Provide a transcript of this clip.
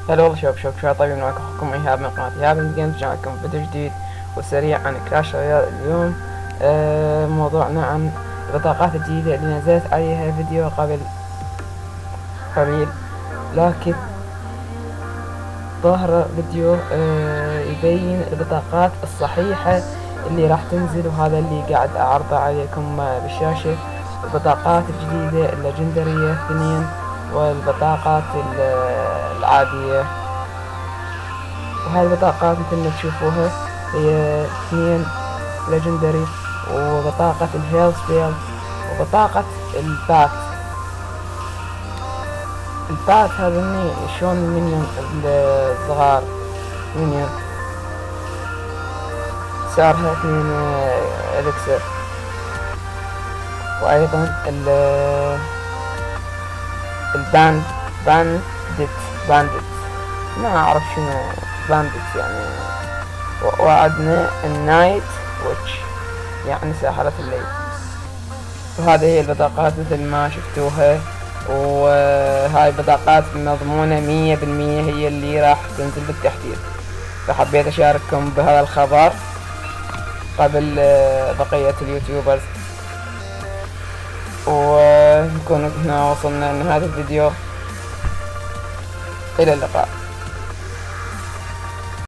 هلا والله شباب طيبين، معكم اخوكم ايهاب من قناة ايهاب جيمز. رجعنا لكم فيديو جديد وسريع عن كلاش رويال. اليوم موضوعنا عن البطاقات الجديدة اللي نزلت عليها فيديو قبل قليل، لكن ظهر فيديو يبين البطاقات الصحيحة اللي راح تنزل، وهذا اللي قاعد اعرضه عليكم بالشاشة. البطاقات الجديدة الليجندرية 2 والبطاقات العادية. وهاي البطاقات مثل ما تشوفوها هي 2 ليجندري، وبطاقة الهيلث بيل، وبطاقة البات. البات هذني شلون المنيون الصغار، منيون سعرها 2 الكسر. وايضا الباند باندت ما اعرف شنو باندت يعني. وعدنا النايت ويتش يعني ساحرة الليل. وهذه هي البطاقات مثل ما شفتوها، وهاي البطاقات مضمونة 100% هي اللي راح تنزل بالتحديث. فحبيت اشارككم بهذا الخبر قبل بقية اليوتيوبرز، ونكون هنا وصلنا لنهاية الفيديو. إلى اللقاء.